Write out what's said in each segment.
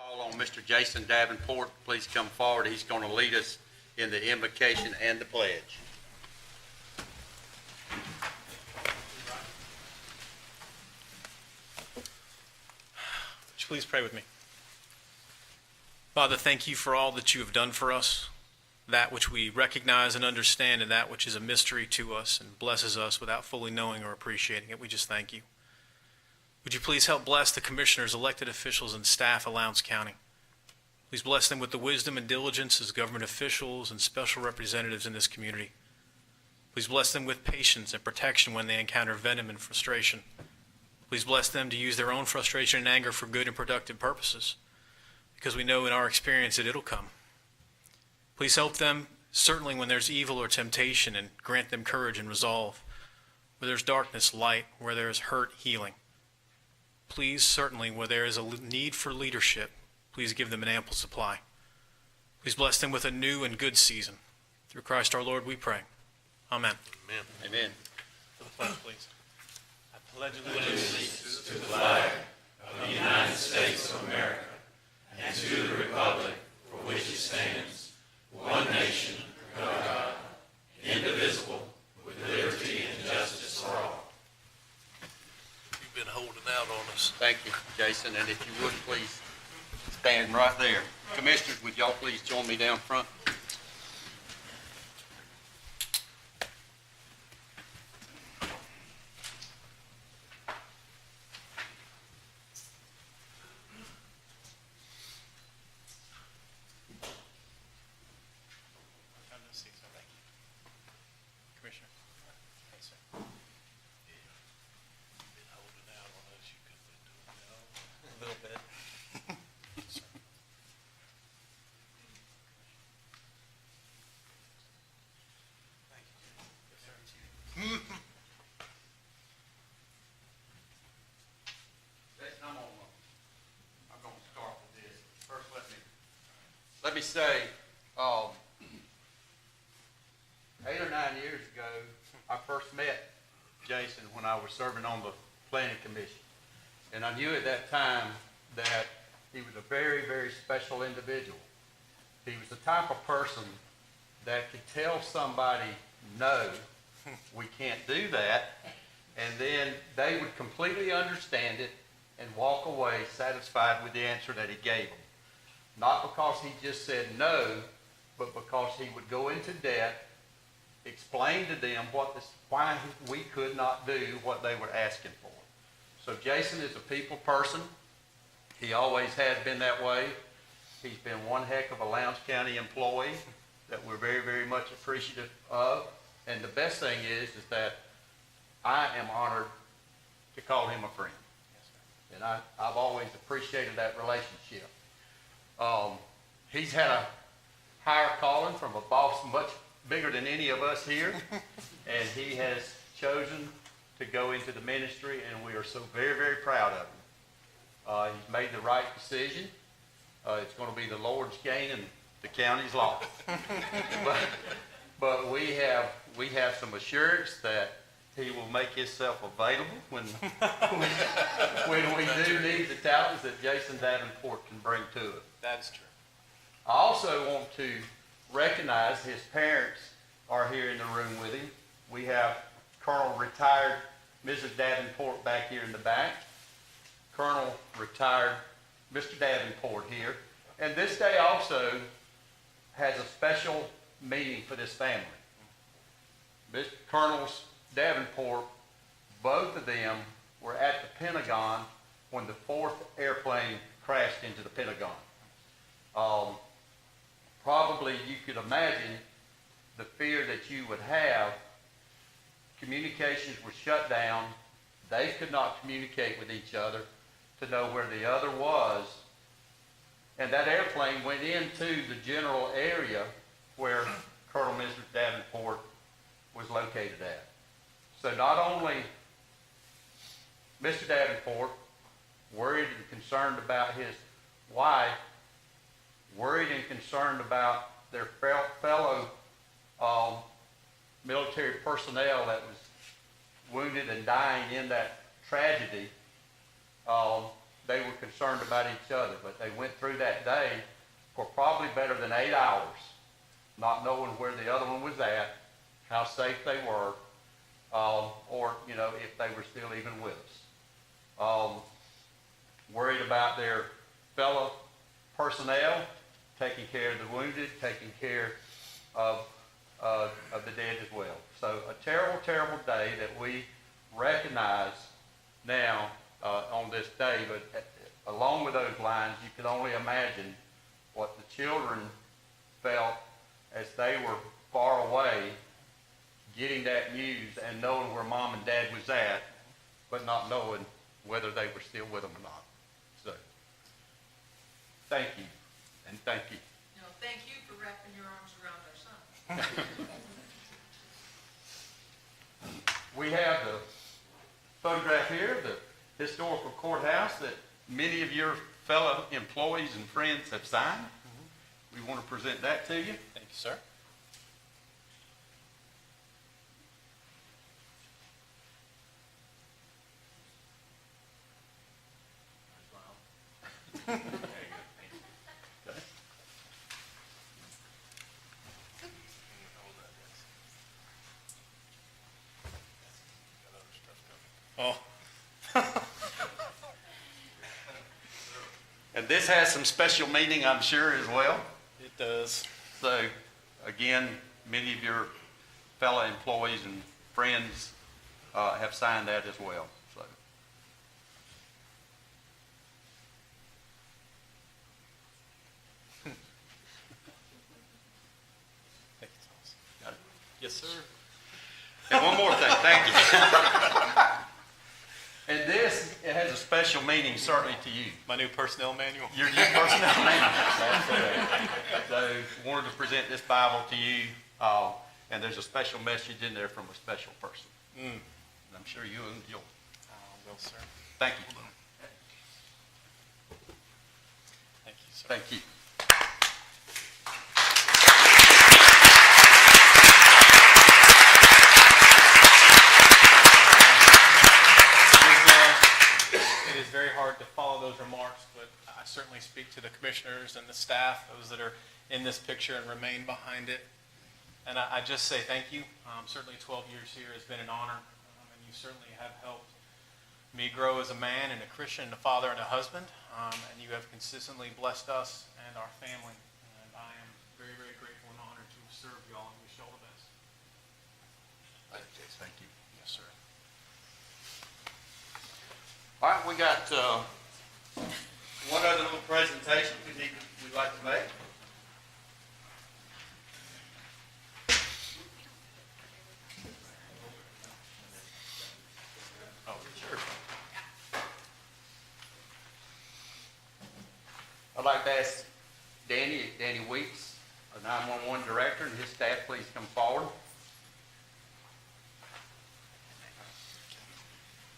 Call on Mr. Jason Davenport. Please come forward. He's going to lead us in the invocation and the pledge. Would you please pray with me? Father, thank you for all that you have done for us, that which we recognize and understand, and that which is a mystery to us and blesses us without fully knowing or appreciating it. We just thank you. Would you please help bless the commissioners, elected officials, and staff of Lowndes County? Please bless them with the wisdom and diligence as government officials and special representatives in this community. Please bless them with patience and protection when they encounter venom and frustration. Please bless them to use their own frustration and anger for good and productive purposes, because we know in our experience that it'll come. Please help them, certainly when there's evil or temptation, and grant them courage and resolve. Where there's darkness, light. Where there is hurt, healing. Please, certainly, where there is a need for leadership, please give them an ample supply. Please bless them with a new and good season. Through Christ our Lord we pray. Amen. Amen. Amen. For the pledge, please. I pledge allegiance to the flag of the United States of America and to the republic for which it stands, one nation, under God, indivisible, with liberty and justice for all. You've been holding out on us. Thank you, Jason. And if you would, please stand right there. Commissioners, would y'all please join me down front? Commissioner. Thanks, sir. You've been holding out on us. You could have been doing it all. A little bit. Jason, I'm going to start with this. First, let me say, 8 or 9 years ago, I first met Jason when I was serving on the planning commission. And I knew at that time that he was a very, very special individual. He was the type of person that could tell somebody, no, we can't do that, and then they would completely understand it and walk away satisfied with the answer that he gave them. Not because he just said no, but because he would go into depth, explain to them why we could not do what they were asking for. So Jason is a people person. He always has been that way. He's been one heck of a Lowndes County employee that we're very, very much appreciative of. And the best thing is that I am honored to call him a friend. And I've always appreciated that relationship. He's had a higher calling from a boss much bigger than any of us here, and he has chosen to go into the ministry, and we are so very, very proud of him. He's made the right decision. It's going to be the Lord's gain and the county's loss. but we have some assurance that he will make himself available when we do need the talents that Jason Davenport can bring to us. That's true. I also want to recognize his parents are here in the room with him. We have Colonel retired Mrs. Davenport back here in the back. Colonel retired Mr. Davenport here. And this day also has a special meaning for this family. Colonels Davenport, both of them were at the Pentagon when the 4th airplane crashed into the Pentagon. Probably you could imagine the fear that you would have. Communications were shut down. They could not communicate with each other to know where the other was. And that airplane went into the general area where Colonel and Mrs. Davenport was located at. So not only Mr. Davenport worried and concerned about his wife, worried and concerned about their fellow military personnel that was wounded and dying in that tragedy, they were concerned about each other, but they went through that day for probably better than 8 hours, not knowing where the other one was at, how safe they were, or, you know, if they were still even with us. Worried about their fellow personnel, taking care of the wounded, taking care of the dead as well. So a terrible, terrible day that we recognize now on this day, but along with those lines, you can only imagine what the children felt as they were far away getting that news and knowing where mom and dad was at, but not knowing whether they were still with them or not. So, thank you, and thank you. No, thank you for wrapping your arms around our son. We have the photograph here, the historical courthouse that many of your fellow employees and friends have signed. We want to present that to you. Thank you, sir. Oh, And this has some special meaning, I'm sure, as well. it does. So, again, many of your fellow employees and friends have signed that as well. So, Thank you, Thomas. got it. Yes, sir. And one more thing, thank you. And this, it has a special meaning certainly to you. My new personnel manual. Your new personnel manual. That's correct. So, wanted to present this Bible to you, and there's a special message in there from a special person. And I'm sure you'll enjoy it. Well, sir. Thank you. Thank you, sir. Thank you. It is very hard to follow those remarks, but I certainly speak to the commissioners and the staff, those that are in this picture and remain behind it. And I just say thank you. Certainly 12 years here has been an honor, and you certainly have helped me grow as a man and a Christian, and a father and a husband, and you have consistently blessed us and our family. And I am very, very grateful and honored to serve y'all and wish y'all the best. Thank you. Yes, sir. All right, we got one other little presentation we'd like to make. Oh, sure. I'd like to ask Danny Weeks, a 911 director, and his staff, please come forward.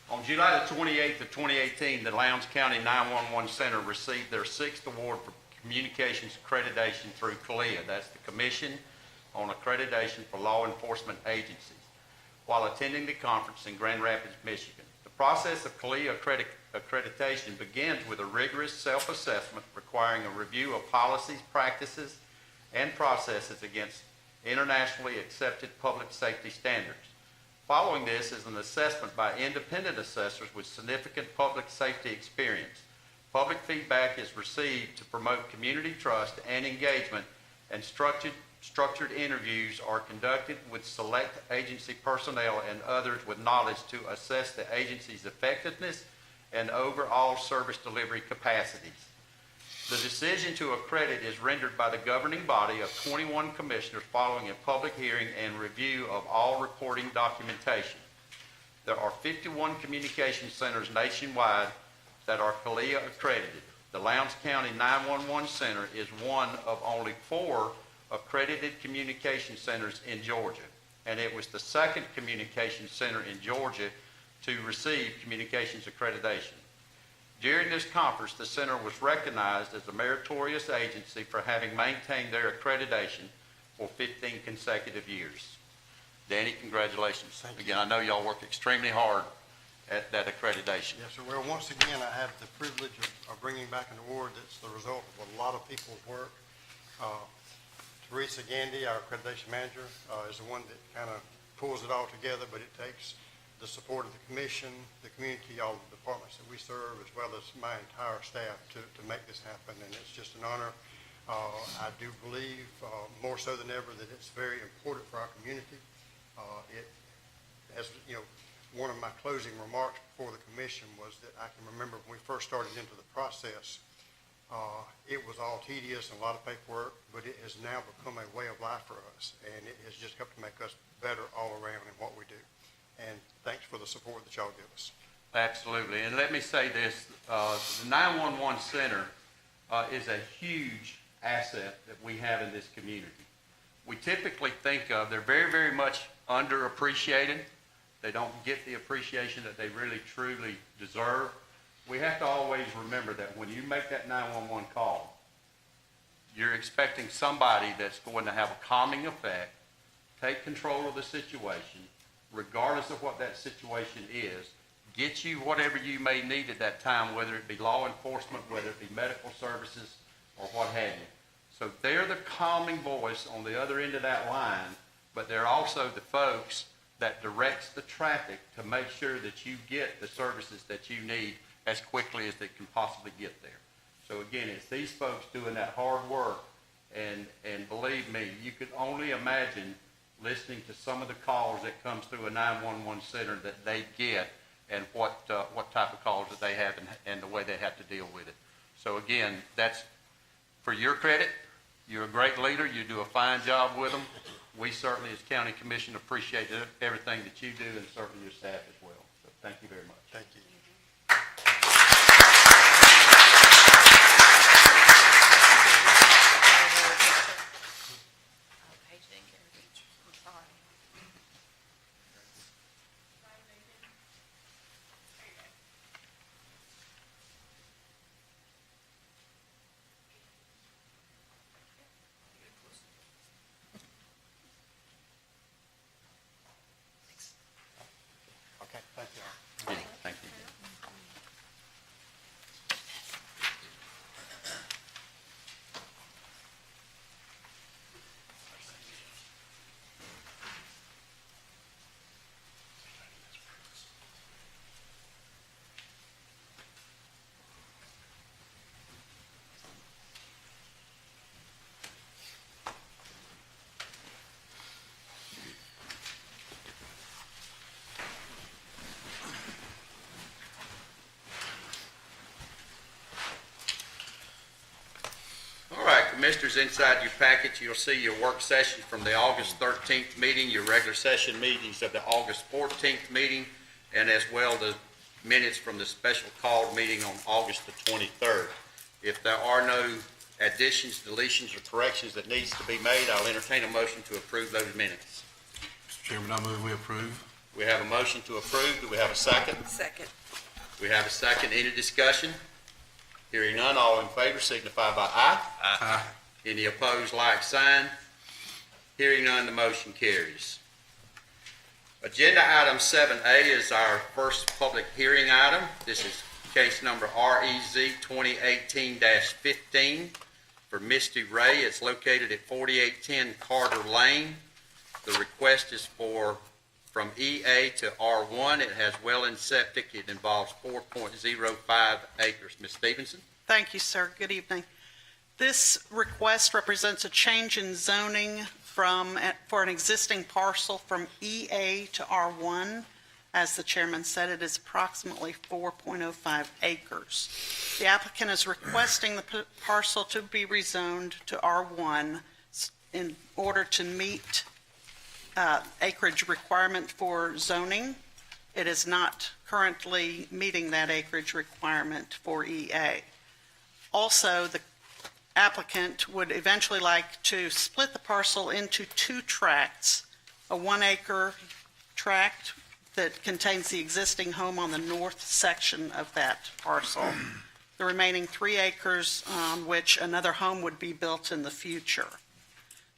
On July the 28th of 2018, the Lowndes County 911 Center received their 6th award for communications accreditation through CALEA. That's the Commission on Accreditation for Law Enforcement Agencies, while attending the conference in Grand Rapids, Michigan. The process of CALEA accreditation begins with a rigorous self-assessment requiring a review of policies, practices, and processes against internationally accepted public safety standards. Following this is an assessment by independent assessors with significant public safety experience. Public feedback is received to promote community trust and engagement, and structured interviews are conducted with select agency personnel and others with knowledge to assess the agency's effectiveness and overall service delivery capacities. The decision to accredit is rendered by the governing body of 21 commissioners following a public hearing and review of all reporting documentation. There are 51 communication centers nationwide that are CALEA accredited. The Lowndes County 911 Center is one of only 4 accredited communication centers in Georgia, and it was the second communication center in Georgia to receive communications accreditation. During this conference, the center was recognized as a meritorious agency for having maintained their accreditation for 15 consecutive years. Danny, congratulations. Again, I know y'all work extremely hard, at that accreditation. Yes, sir. Well, once again, I have the privilege of bringing back an award that's the result of a lot of people's work. Teresa Gandy, our accreditation manager, is the one that kind of pulls it all together, but it takes the support of the commission, the community, all the departments that we serve, as well as my entire staff to make this happen, and it's just an honor. I do believe, more so than ever, that it's very important for our community. It, as you know, one of my closing remarks before the commission was that I can remember when we first started into the process, it was all tedious and a lot of paperwork, but it has now become a way of life for us, and it has just helped to make us better all around in what we do. And thanks for the support that y'all give us. Absolutely. And let me say this, the 911 Center is a huge asset that we have in this community. We typically think of, they're very, very much underappreciated. They don't get the appreciation that they really, truly deserve. We have to always remember that when you make that 911 call, you're expecting somebody that's going to have a calming effect, take control of the situation, regardless of what that situation is, get you whatever you may need at that time, whether it be law enforcement, whether it be medical services, or what have you. So they're the calming voice on the other end of that line, but they're also the folks that directs the traffic to make sure that you get the services that you need as quickly as they can possibly get there. So again, it's these folks doing that hard work, and believe me, you could only imagine listening to some of the calls that comes through a 911 center that they get, and what type of calls that they have, and the way they have to deal with it. So again, that's for your credit. You're a great leader. You do a fine job with them. We certainly, as County Commission, appreciate everything that you do, and certainly your staff as well. So thank you very much. Thank you. I'm sorry. Okay, thank you. Yeah, thank you. All right, Commissioners, inside your package, you'll see your work session from the August 13th meeting, your regular session meetings of the August 14th meeting, and as well the minutes from the special called meeting on August the 23rd. If there are no additions, deletions, or corrections that needs to be made, I'll entertain a motion to approve those minutes. Mr. Chairman, I move we approve. We have a motion to approve. Do we have a second? Second. We have a second. Any discussion? Hearing none, all in favor signify by aye. Aye. Any opposed, like sign. Hearing none, the motion carries. Agenda item 7A is our first public hearing item. This is case number REZ 2018-15 for Misty Ray. It's located at 4810 Carter Lane. The request is from EA to R1. It has well and septic. It involves 4.05 acres. Ms. Stevenson? Thank you, sir. Good evening. This request represents a change in zoning for an existing parcel from EA to R1. As the chairman said, it is approximately 4.05 acres. The applicant is requesting the parcel to be rezoned to R1 in order to meet acreage requirement for zoning. It is not currently meeting that acreage requirement for EA. Also, the applicant would eventually like to split the parcel into two tracts, a 1 acre tract that contains the existing home on the north section of that parcel. The remaining 3 acres on which another home would be built in the future.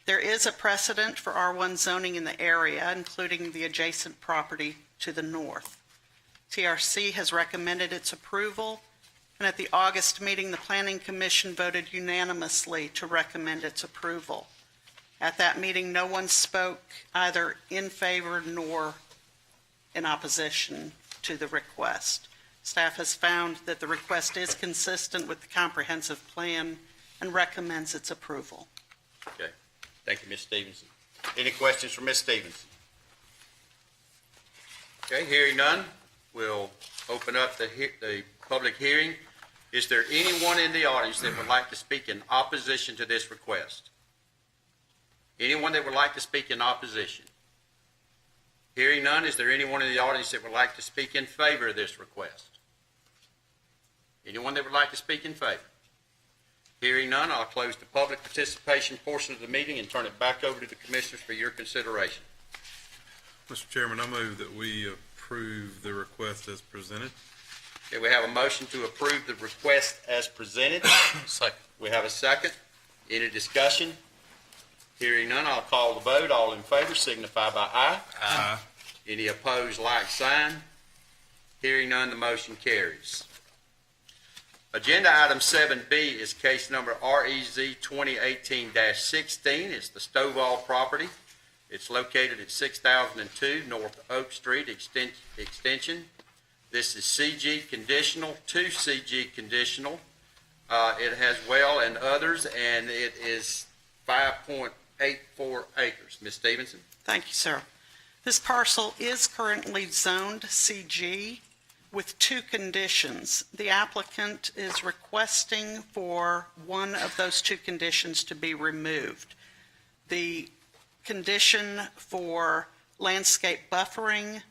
There is a precedent for R1 zoning in the area, including the adjacent property to the north. TRC has recommended its approval, and at the August meeting, the Planning Commission voted unanimously to recommend its approval. At that meeting, no one spoke either in favor nor in opposition to the request. Staff has found that the request is consistent with the comprehensive plan and recommends its approval. Okay, thank you, Ms. Stevenson. Any questions for Ms. Stevenson? Okay, hearing none, we'll open up the public hearing. Is there anyone in the audience that would like to speak in opposition to this request? Anyone that would like to speak in opposition? Hearing none, is there anyone in the audience that would like to speak in favor of this request? Anyone that would like to speak in favor? Hearing none, I'll close the public participation portion of the meeting and turn it back over to the commissioners for your consideration. Mr. Chairman, I move that we approve the request as presented. Okay, we have a motion to approve the request as presented. Second. We have a second. Any discussion? Hearing none, I'll call the vote. All in favor signify by aye. Aye. Any opposed, like sign. Hearing none, the motion carries. Agenda item 7B is case number REZ 2018-16. It's the Stovall property. It's located at 6002 North Oak Street Extension. This is CG conditional, 2 CG conditional. It has well and others, and it is 5.84 acres. Ms. Stevenson? Thank you, sir. This parcel is currently zoned CG with 2 conditions. The applicant is requesting for one of those 2 conditions to be removed. The condition for landscape buffering,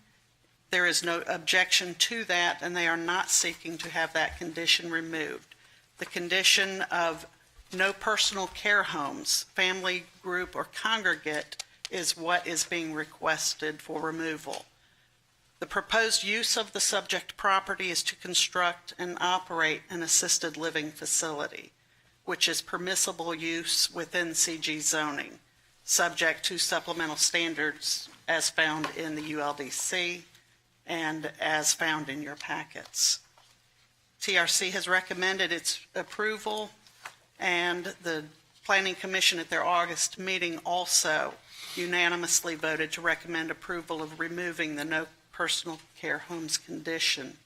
there is no objection to that, and they are not seeking to have that condition removed. The condition of no personal care homes, family group, or congregate is what is being requested for removal. The proposed use of the subject property is to construct and operate an assisted living facility, which is permissible use within CG zoning, subject to supplemental standards as found in the ULDC and as found in your packets. TRC has recommended its approval, and the Planning Commission at their August meeting also unanimously voted to recommend approval of removing the no personal care homes condition.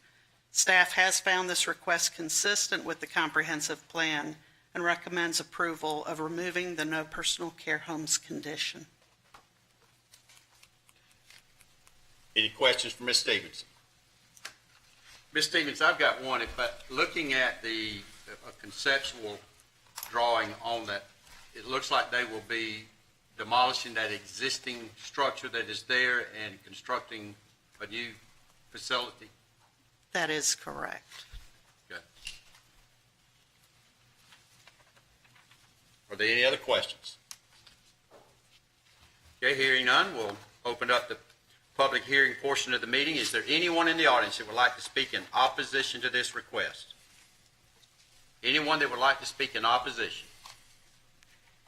Staff has found this request consistent with the comprehensive plan and recommends approval of removing the no personal care homes condition. Any questions for Ms. Stevenson? Ms. Stevens, I've got one. Looking at the conceptual drawing on that, it looks like they will be demolishing that existing structure that is there and constructing a new facility. That is correct. Okay. Are there any other questions? Okay, hearing none, we'll open up the public hearing portion of the meeting. Is there anyone in the audience that would like to speak in opposition to this request? Anyone that would like to speak in opposition?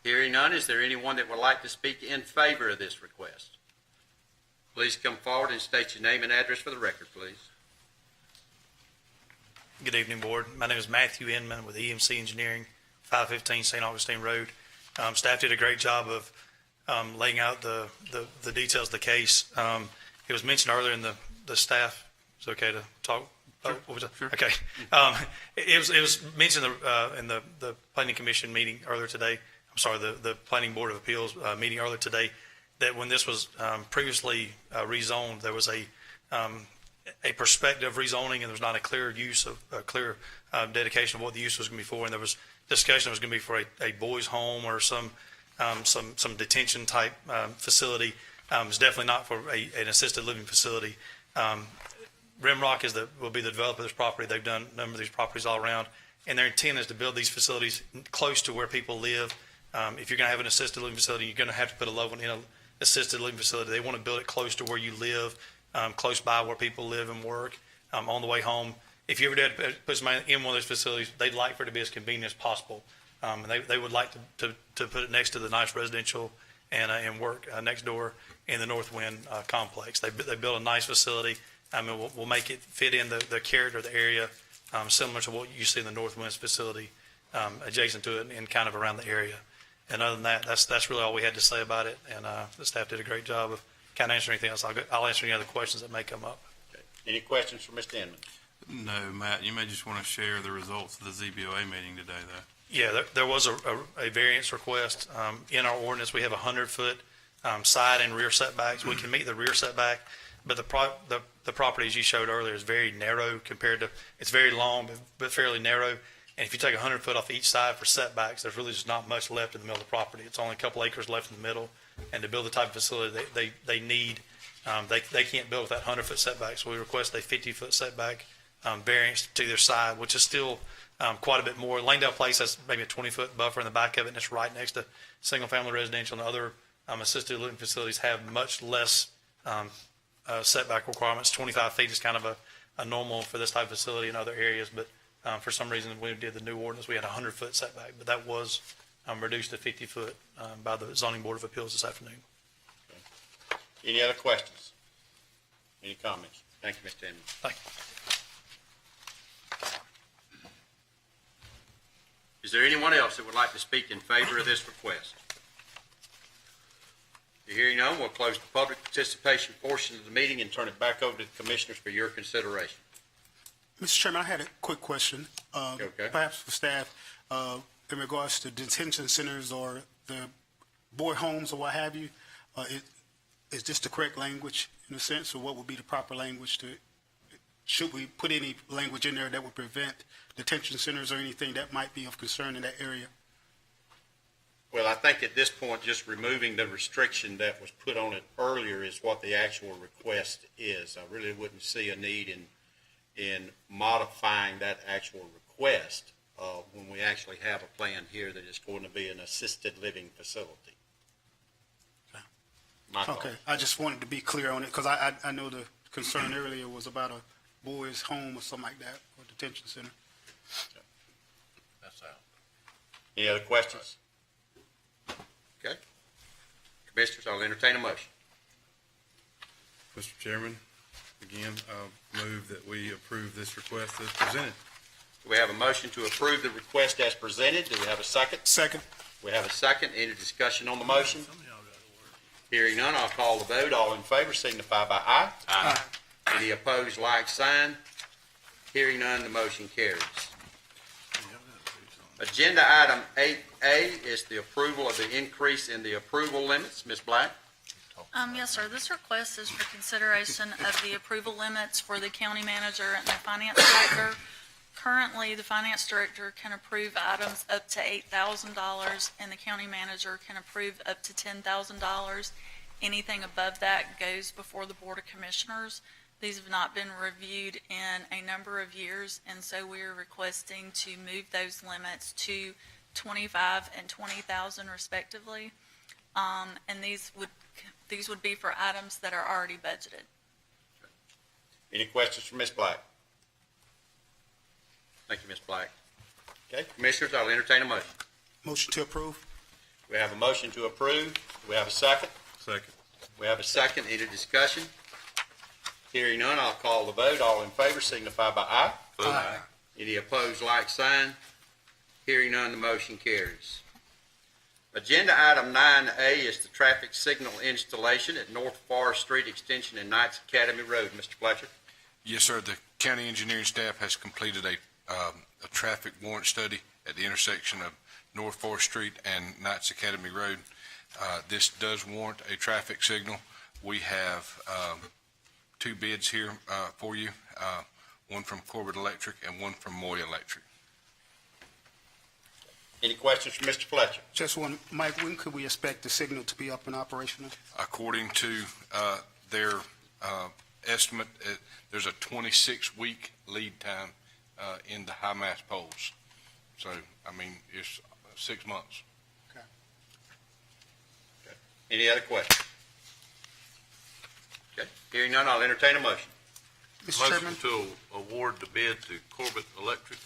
Hearing none, is there anyone that would like to speak in favor of this request? Please come forward and state your name and address for the record, please. Good evening, Board. My name is Matthew Inman with EMC Engineering, 515 St. Augustine Road. Staff did a great job of laying out the details of the case. It was mentioned earlier in the staff. It's okay to talk? Sure. Oh, what was it? Sure. Okay. It was mentioned in the Planning Commission meeting earlier today. I'm sorry, the Planning Board of Appeals meeting earlier today, that when this was previously rezoned, there was a perspective rezoning, and there was not a clear use of a clear dedication of what the use was going to be for, and there was discussion it was going to be for a boys' home or some detention type facility. It's definitely not for an assisted living facility. Rimrock will be the developer of this property. They've done a number of these properties all around, and their intent is to build these facilities close to where people live. If you're going to have an assisted living facility, you're going to have to put a loved one in an assisted living facility. They want to build it close to where you live, close by where people live and work on the way home. If you ever did put somebody in one of those facilities, they'd like for it to be as convenient as possible. And they would like to put it next to the nice residential and work next door in the Northwind complex. They built a nice facility. I mean, we'll make it fit in the character of the area, similar to what you see in the Northwest facility, adjacent to it and kind of around the area. And other than that, that's really all we had to say about it. And the staff did a great job of kind of answering anything else. I'll answer any other questions that may come up. Okay. Any questions for Mr. Inman? No, Matt, you may just want to share the results of the ZBOA meeting today, though. Yeah, there was a variance request. In our ordinance, we have 100-foot side and rear setbacks. We can meet the rear setback, but the property, as you showed earlier, is very narrow compared to, it's very long, but fairly narrow. And if you take 100 foot off each side for setbacks, there's really just not much left in the middle of the property. It's only a couple acres left in the middle. And to build the type of facility they need, they can't build with that 100-foot setback. So we request a 50-foot setback variance to their side, which is still quite a bit more. Langdale Place has maybe a 20-foot buffer in the back of it, and it's right next to single-family residential, and other assisted living facilities have much less setback requirements. 25 feet is kind of a normal for this type of facility in other areas, but for some reason, when we did the new ordinance, we had a 100-foot setback, but that was reduced to 50-foot by the Zoning Board of Appeals this afternoon. Any other questions? Any comments? Thank you, Mr. Inman. Thank you. Is there anyone else that would like to speak in favor of this request? Hearing none, we'll close the public participation portion of the meeting and turn it back over to the commissioners for your consideration. Mr. Chairman, I had a quick question, Okay. perhaps for staff, in regards to detention centers or the boy homes or what have you. Is this the correct language in a sense, or what would be the proper language should we put any language in there that would prevent detention centers or anything that might be of concern in that area? Well, I think at this point, just removing the restriction that was put on it earlier is what the actual request is. I really wouldn't see a need in modifying that actual request when we actually have a plan here that is going to be an assisted living facility. My thought. Okay, I just wanted to be clear on it, because I know the concern earlier was about a boys' home or something like that, or detention center. That's out. Any other questions? Okay. Commissioners, I'll entertain a motion. Mr. Chairman, again, I move that we approve this request as presented. Do we have a motion to approve the request as presented? Do we have a second? Second. We have a second. Any discussion on the motion? Hearing none, I'll call the vote. All in favor signify by aye. Aye. Any opposed, like sign. Hearing none, the motion carries. Agenda item 8A is the approval of the increase in the approval limits. Ms. Black? Yes, sir. This request is for consideration of the approval limits for the county manager and the finance director. Currently, the finance director can approve items up to $8,000, and the county manager can approve up to $10,000. Anything above that goes before the Board of Commissioners. These have not been reviewed in a number of years, and so we are requesting to move those limits to $25,000 and $20,000 respectively. And these would be for items that are already budgeted. Any questions for Ms. Black? Thank you, Ms. Black. Okay, Commissioners, I'll entertain a motion. Motion to approve. We have a motion to approve. Do we have a second? Second. We have a second. Any discussion? Hearing none, I'll call the vote. All in favor signify by aye. Aye. Any opposed, like sign. Hearing none, the motion carries. Agenda item 9A is the traffic signal installation at North Forest Street Extension and Knights Academy Road. Mr. Fletcher? Yes, sir. The county engineering staff has completed a traffic warrant study at the intersection of North Forest Street and Knights Academy Road. This does warrant a traffic signal. We have two bids here for you, one from Corbett Electric and one from Moy Electric. Any questions for Mr. Fletcher? Just one, Mike, when could we expect the signal to be up and operational? According to their estimate, there's a 26-week lead time in the high mast poles. So, I mean, it's 6 months. Okay. Any other questions? Okay, hearing none, I'll entertain a motion. Mr. Chairman, Motion to award the bid to Corbett Electric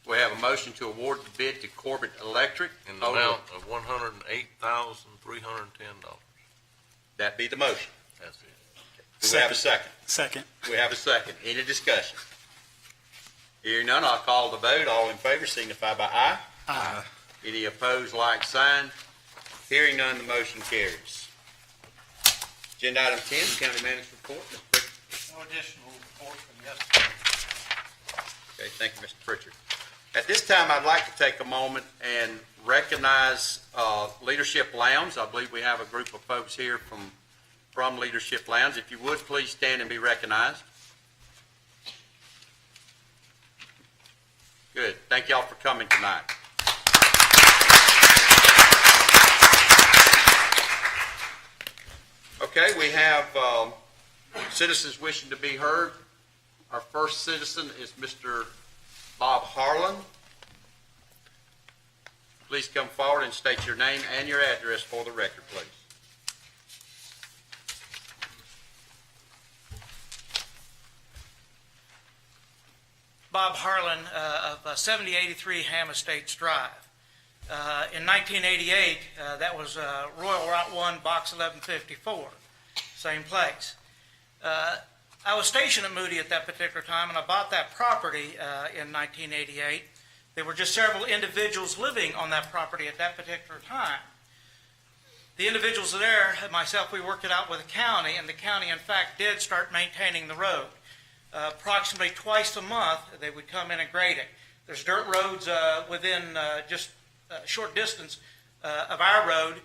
We have a motion to award the bid to Corbett Electric. in the amount of $108,310. That be the motion. That's it. Do we have a second? Second. We have a second. Any discussion? Hearing none, I'll call the vote. All in favor signify by aye. Aye. Any opposed, like sign. Hearing none, the motion carries. Agenda item 10, county manager's report. Mr. Pritchard. No additional report from yesterday. Okay, thank you, Mr. Pritchard. At this time, I'd like to take a moment and recognize Leadership Lounge. I believe we have a group of folks here from Leadership Lounge. If you would, please stand and be recognized. Good. Thank y'all for coming tonight. Okay, we have citizens wishing to be heard. Our first citizen is Mr. Bob Harlan. Please come forward and state your name and your address for the record, please. Bob Harlan of 7083 Ham Estates Drive. In 1988, that was Royal Route 1, Box 1154, same place. I was stationed at Moody at that particular time, and I bought that property in 1988. There were just several individuals living on that property at that particular time. The individuals there, myself, we worked it out with the county, and the county, in fact, did start maintaining the road. Approximately twice a month, they would come in and grade it. There's dirt roads within just a short distance of our road.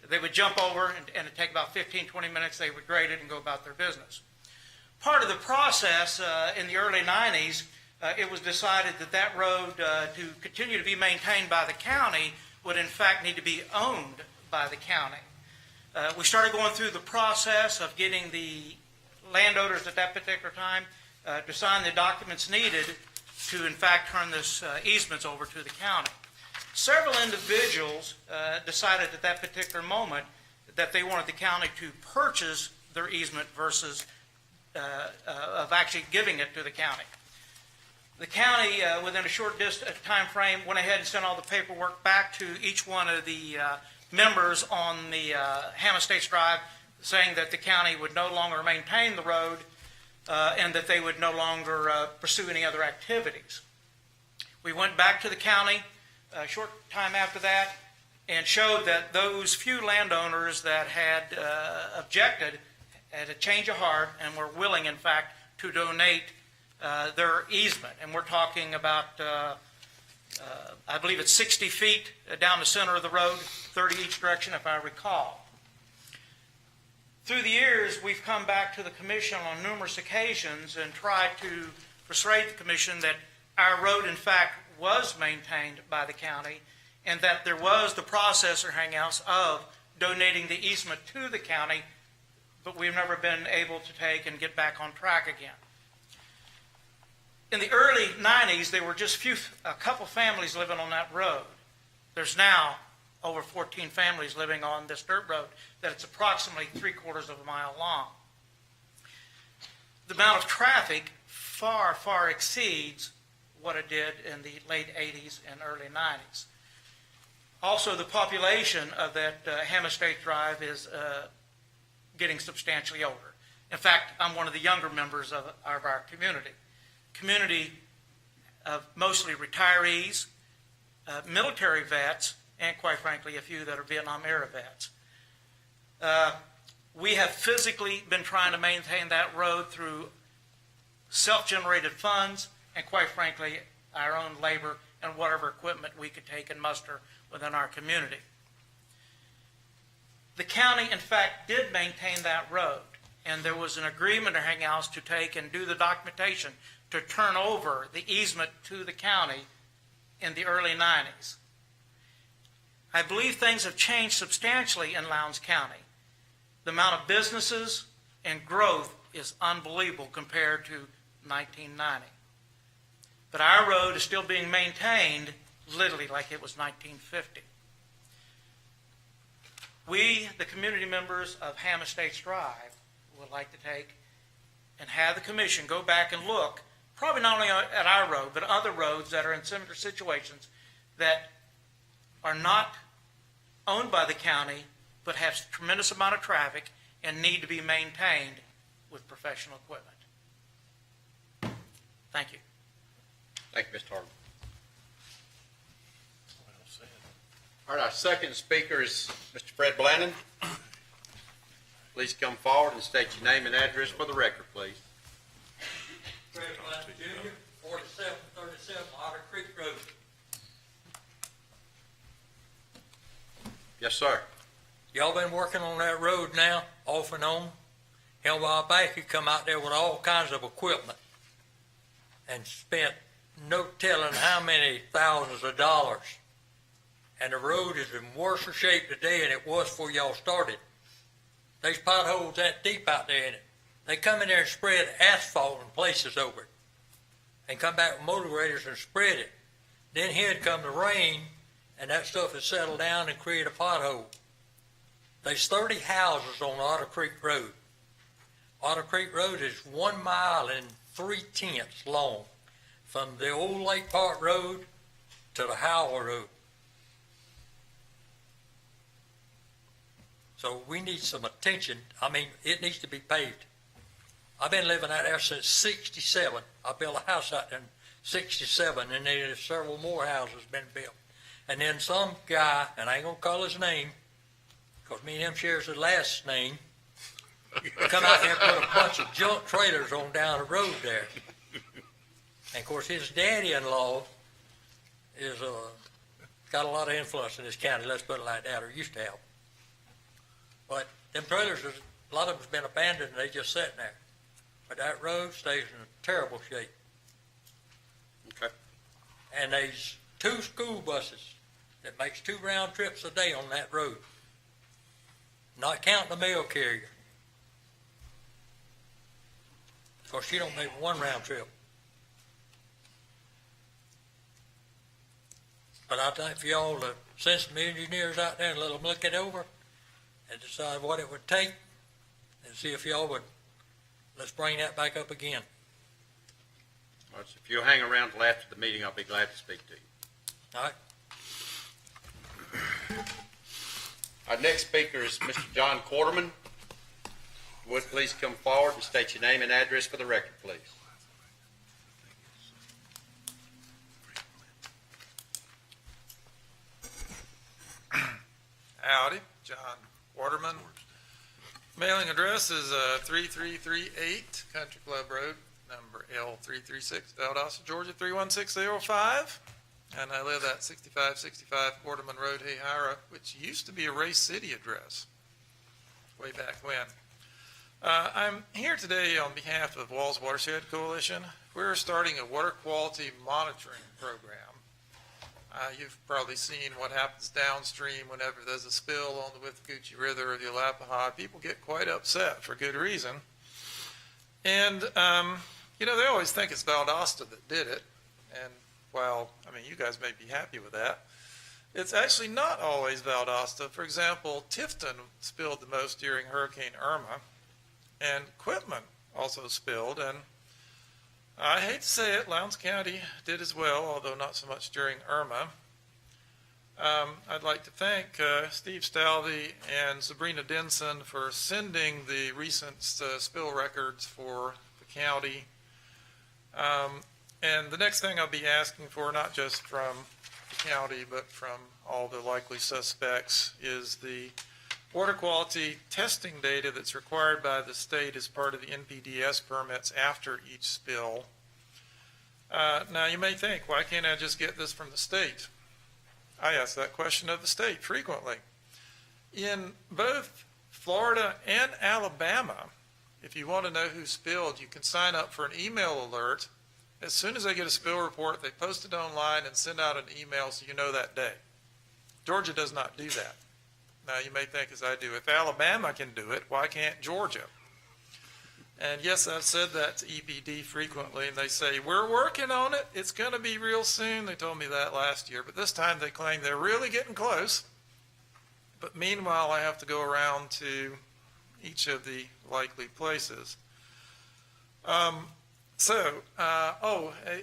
They would jump over, and it'd take about 15, 20 minutes. They would grade it and go about their business. Part of the process in the early 90s, it was decided that that road, to continue to be maintained by the county, would in fact need to be owned by the county. We started going through the process of getting the landowners at that particular time to sign the documents needed to in fact turn this easements over to the county. Several individuals decided at that particular moment that they wanted the county to purchase their easement versus of actually giving it to the county. The county, within a short time frame, went ahead and sent all the paperwork back to each one of the members on the Ham Estates Drive, saying that the county would no longer maintain the road and that they would no longer pursue any other activities. We went back to the county a short time after that and showed that those few landowners that had objected had a change of heart and were willing, in fact, to donate their easement. And we're talking about, I believe it's 60 feet down the center of the road, 30 each direction, if I recall. Through the years, we've come back to the commission on numerous occasions and tried to persuade the commission that our road, in fact, was maintained by the county and that there was the processor hangouts of donating the easement to the county, but we've never been able to take and get back on track again. In the early 90s, there were just a couple families living on that road. There's now over 14 families living on this dirt road that it's approximately 3/4 of a mile long. The amount of traffic far, far exceeds what it did in the late 80s and early 90s. Also, the population of that Ham Estates Drive is getting substantially older. In fact, I'm one of the younger members of our community of mostly retirees, military vets, and quite frankly, a few that are Vietnam-era vets. We have physically been trying to maintain that road through self-generated funds and quite frankly, our own labor and whatever equipment we could take and muster within our community. The county, in fact, did maintain that road, and there was an agreement or hangouts to take and do the documentation to turn over the easement to the county in the early 90s. I believe things have changed substantially in Lowndes County. The amount of businesses and growth is unbelievable compared to 1990. But our road is still being maintained literally like it was 1950. We, the community members of Ham Estates Drive, would like to take and have the commission go back and look, probably not only at our road, but other roads that are in similar situations that are not owned by the county, but have a tremendous amount of traffic and need to be maintained with professional equipment. Thank you. Thank you, Mr. Harlan. Well said. All right, our second speaker is Mr. Fred Blannon. Please come forward and state your name and address for the record, please. Fred Blanton Jr., 4737 Otter Creek Road. Yes, sir. Y'all been working on that road now, off and on? Hell, a while back, you come out there with all kinds of equipment and spent no telling how many thousands of dollars. And the road is in worse shape today than it was before y'all started. There's potholes that deep out there in it. They come in there and spread asphalt in places over it. And come back with motor graders and spread it. Then here'd come the rain, and that stuff has settled down and created a pothole. There's 30 houses on Otter Creek Road. Otter Creek Road is 1 mile and 3/10 long from the old Lake Park Road to the Howell Road. So we need some attention. I mean, it needs to be paved. I've been living out there since 67. I built a house out there in 67, and there's several more houses been built. And then some guy, and I ain't gonna call his name, because me and him shares the last name, come out there and put a bunch of junk trailers on down the road there. And of course, his daddy-in-law is got a lot of influence in this county, let's put it like that, or used to have. But them trailers, a lot of them's been abandoned, and they just sitting there. But that road stays in a terrible shape. Okay. And there's 2 school buses that makes 2 round trips a day on that road, not counting the mail carrier. Of course, she don't make 1 round trip. But I think for y'all to send some engineers out there and let them look it over and decide what it would take and see if y'all would, let's bring that back up again. All right, so if you'll hang around till after the meeting, I'll be glad to speak to you. All right? Our next speaker is Mr. John Quarterman. Would please come forward and state your name and address for the record, please. Howdy, John Waterman. Mailing address is 3338 Country Club Road, number L336, Valdosta, Georgia 31605. And I live at 6565 Waterman Road, Hahira, which used to be a Race City address way back when. I'm here today on behalf of Walls Watershed Coalition. We're starting a water quality monitoring program. You've probably seen what happens downstream whenever there's a spill on the Withlacoochee River or the Alapaha. People get quite upset for good reason. And, they always think it's Valdosta that did it. And while, you guys may be happy with that, it's actually not always Valdosta. For example, Tifton spilled the most during Hurricane Irma, and Quitman also spilled, and I hate to say it, Lowndes County did as well, although not so much during Irma. I'd like to thank Steve Stalvey and Sabrina Denson for sending the recent spill records for the county. And the next thing I'll be asking for, not just from the county, but from all the likely suspects, is the water quality testing data that's required by the state as part of the NPDES permits after each spill. Now you may think, why can't I just get this from the state? I ask that question of the state frequently. In both Florida and Alabama, if you want to know who spilled, you can sign up for an email alert. As soon as they get a spill report, they post it online and send out an email so you know that day. Georgia does not do that. Now, you may think, as I do, if Alabama can do it, why can't Georgia? And yes, I've said that to EPD frequently, and they say, we're working on it. It's going to be real soon. They told me that last year, but this time they claim they're really getting close. But meanwhile, I have to go around to each of the likely places.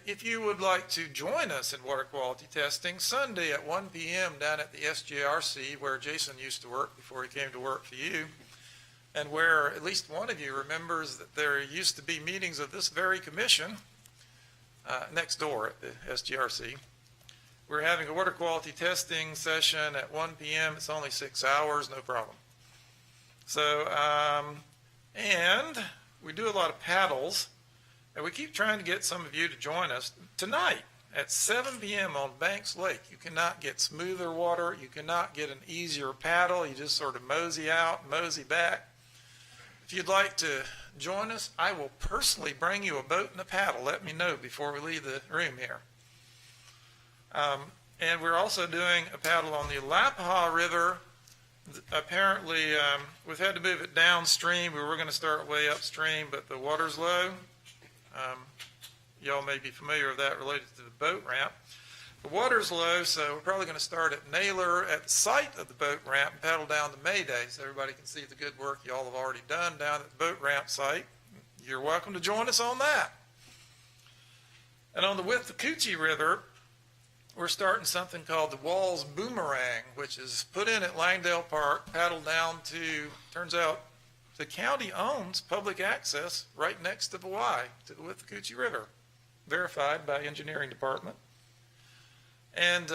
If you would like to join us in water quality testing, Sunday at 1 p.m. down at the SJRC, where Jason used to work before he came to work for you, and where at least one of you remembers that there used to be meetings of this very commission next door at the SGRC. We're having a water quality testing session at 1 p.m. It's only 6 hours, no problem. So, and we do a lot of paddles, and we keep trying to get some of you to join us tonight at 7 p.m. on Banks Lake. You cannot get smoother water. You cannot get an easier paddle. You just sort of mosey out, mosey back. If you'd like to join us, I will personally bring you a boat and a paddle. Let me know before we leave the room here. And we're also doing a paddle on the Lcboc River. Apparently, we've had to move it downstream. We were going to start way upstream, but the water's low. Y'all may be familiar with that related to the boat ramp. The water's low, so we're probably going to start at Naylor at the site of the boat ramp and paddle down to Mayday so everybody can see the good work y'all have already done down at the boat ramp site. You're welcome to join us on that. And on the Withlacoochee River, we're starting something called the Walls Boomerang, which is put in at Langdale Park, paddled down to, turns out the county owns public access right next to the Y, to the Withlacoochee River, verified by engineering department. And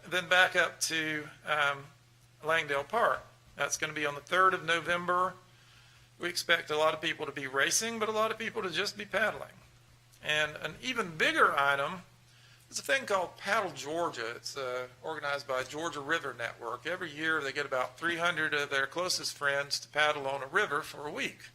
then back up to Langdale Park. That's going to be on the 3rd of November. We expect a lot of people to be racing, but a lot of people to just be paddling. And an even bigger item is a thing called Paddle Georgia. It's organized by Georgia River Network. Every year they get about 300 of their closest friends to paddle on a river for a week.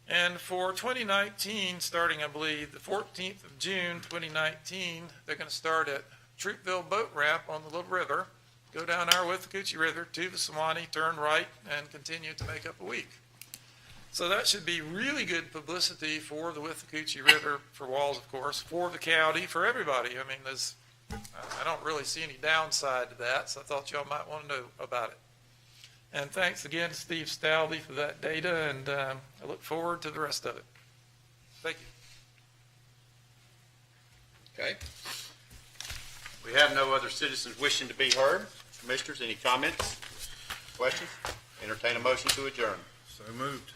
And for 2019, starting I believe the 14th of June 2019, they're going to start at Troopville Boat Ramp on the Little River, go down our Withlacoochee River to the Suwannee, turn right, and continue to make up a week. So that should be really good publicity for the Withlacoochee River, for Walls, of course, for the county, for everybody. I mean, I don't really see any downside to that, so I thought y'all might want to know about it. And thanks again to Steve Stalvey for that data, and I look forward to the rest of it. Thank you. Okay. We have no other citizens wishing to be heard. Commissioners, any comments, questions? Entertain a motion to adjourn. So moved.